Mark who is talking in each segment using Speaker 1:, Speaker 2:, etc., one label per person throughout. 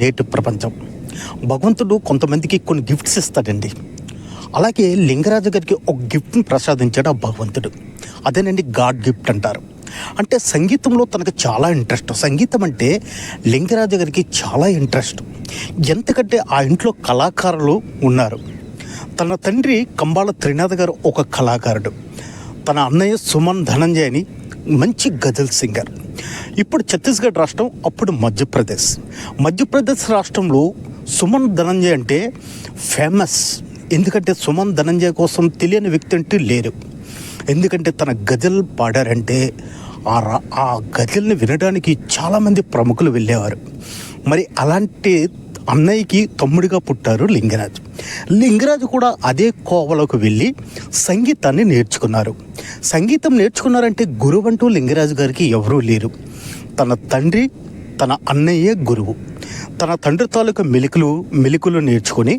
Speaker 1: నేటి ప్రపంచం. భగవంతుడు కొంతమందికి కొన్ని గిఫ్ట్స్ ఇస్తాడండి. అలాగే లింగరాజు గారికి ఒక గిఫ్ట్ని ప్రసాదించాడు ఆ భగవంతుడు. అదేనండి గాడ్ గిఫ్ట్ అంటారు. అంటే సంగీతంలో తనకు చాలా ఇంట్రెస్ట్. సంగీతం అంటే లింగరాజు గారికి చాలా ఇంట్రెస్ట్. ఎంతకంటే ఆ ఇంట్లో కళాకారులు ఉన్నారు. తన తండ్రి కంబాల త్రినాథ్ గారు ఒక కళాకారుడు. తన అన్నయ్య సుమన్ ధనంజయ్ అని మంచి గజల్ సింగర్. ఇప్పుడు ఛత్తీస్గఢ్ రాష్ట్రం, అప్పుడు మధ్యప్రదేశ్ రాష్ట్రంలో సుమన్ ధనంజయ్ అంటే ఫేమస్. ఎందుకంటే సుమన్ ధనంజయ్ కోసం తెలియని వ్యక్తి అంటే లేరు. ఎందుకంటే తన గజల్ పాడారంటే ఆ గజల్ని వినడానికి చాలామంది ప్రముఖులు వెళ్ళేవారు. మరి అలాంటి అన్నయ్యకి తమ్ముడిగా పుట్టారు లింగరాజు కూడా అదే కోవలోకి వెళ్ళి సంగీతాన్ని నేర్చుకున్నారు. సంగీతం నేర్చుకున్నారంటే గురువు అంటూ లింగరాజు గారికి ఎవరూ లేరు. తన తండ్రి, తన అన్నయ్యే గురువు. తన తండ్రి తాలూకా మెలికలు నేర్చుకొని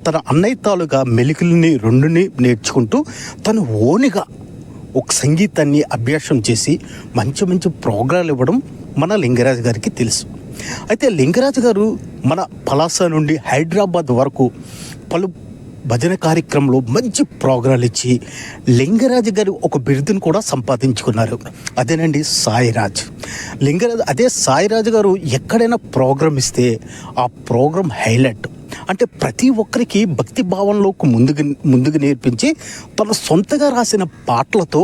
Speaker 1: తన అన్నయ్య తాలూకా మెలికలని రెండుని నేర్చుకుంటూ తను ఓనిగా ఒక సంగీతాన్ని అభ్యాసం చేసి మంచి మంచి ప్రోగ్రాలు ఇవ్వడం మన లింగరాజు గారికి తెలుసు. అయితే లింగరాజు గారు మన పలాస నుండి హైదరాబాద్ వరకు పలు భజన కార్యక్రమంలో మంచి ప్రోగ్రాలు ఇచ్చి లింగరాజు గారు ఒక బిరుదును కూడా సంపాదించుకున్నారు. అదేనండి సాయిరాజ్. అదే సాయిరాజు గారు ఎక్కడైనా ప్రోగ్రాం ఇస్తే ఆ ప్రోగ్రాం హైలైట్. అంటే ప్రతి ఒక్కరికి భక్తి భావంలోకి ముందుకు నేర్పించి తన సొంతగా రాసిన పాటలతో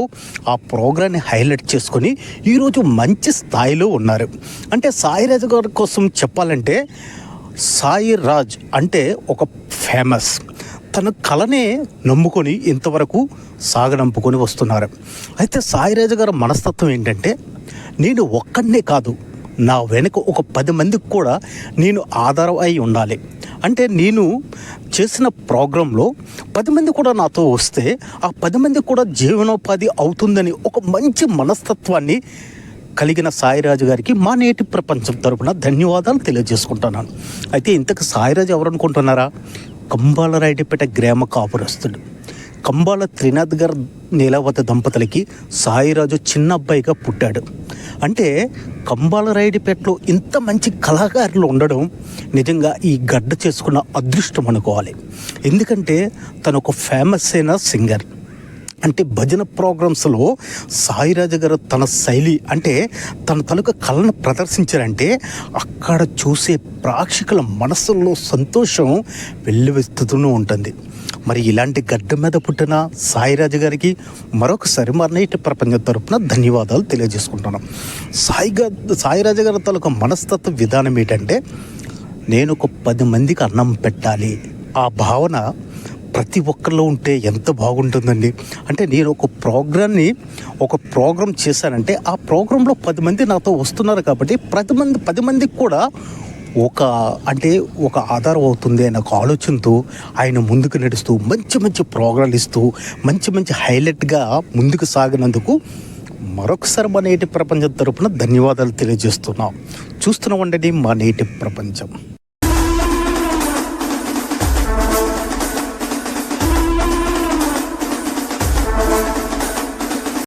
Speaker 1: ఆ ప్రోగ్రాన్ని హైలైట్ చేసుకొని ఈరోజు మంచి స్థాయిలో ఉన్నారు. అంటే సాయిరాజు గారి కోసం చెప్పాలంటే సాయిరాజ్ అంటే ఒక ఫేమస్. తన కళనే నమ్ముకొని ఇంతవరకు సాగనంపుకొని వస్తున్నారు. అయితే సాయిరాజు గారి మనస్తత్వం ఏంటంటే, నేను ఒక్కడనే కాదు, నా వెనుక ఒక 10 మందికి కూడా నేను ఆధారం అయి ఉండాలి. అంటే నేను చేసిన ప్రోగ్రాంలో 10 మంది కూడా నాతో వస్తే ఆ 10 మందికి కూడా జీవనోపాధి అవుతుందని ఒక మంచి మనస్తత్వాన్ని కలిగిన సాయిరాజు గారికి మా నేటి ప్రపంచం తరపున ధన్యవాదాలు తెలియజేసుకుంటున్నాను. అయితే ఇంతకు సాయిరాజు ఎవరనుకుంటున్నారా? కంబాలరాయుడిపేట గ్రామ కాపురస్తుడు. కంబాల త్రినాథ్ గారు నీలావతి దంపతులకి సాయిరాజు చిన్న అబ్బాయిగా పుట్టాడు. అంటే కంబాలరాయుడిపేటలో ఇంత మంచి కళాకారులు ఉండడం నిజంగా ఈ గడ్డ చేసుకున్న అదృష్టం అనుకోవాలి. ఎందుకంటే తను ఒక ఫేమస్ అయిన సింగర్. అంటే భజన ప్రోగ్రామ్స్లో సాయిరాజు గారు తన శైలి అంటే తన తనకు కళను ప్రదర్శించారంటే అక్కడ చూసే ప్రేక్షకుల మనసుల్లో సంతోషం వెల్లువెత్తుతూనే ఉంటుంది. మరి ఇలాంటి గడ్డ మీద పుట్టిన సాయిరాజు గారికి మరొకసారి మన నేటి ప్రపంచం తరపున ధన్యవాదాలు తెలియజేసుకుంటున్నాం. సాయిరాజు గారి తాలూకా మనస్తత్వ విధానం ఏంటంటే, నేను ఒక 10 మందికి అన్నం పెట్టాలి. ఆ భావన ప్రతి ఒక్కరిలో ఉంటే ఎంత బాగుంటుందండి. అంటే నేను ఒక ప్రోగ్రాం చేశానంటే ఆ ప్రోగ్రాంలో 10 మంది నాతో వస్తున్నారు కాబట్టి 10 మందికి కూడా ఒక ఆధారం అవుతుంది అనే ఒక ఆలోచనతో ఆయన ముందుకు నడుస్తూ మంచి మంచి ప్రోగ్రాలు ఇస్తూ మంచి హైలైట్గా ముందుకు సాగినందుకు మరొకసారి మా నేటి ప్రపంచం తరపున ధన్యవాదాలు తెలియజేస్తున్నాం. చూస్తూనే ఉండండి మా నేటి ప్రపంచం.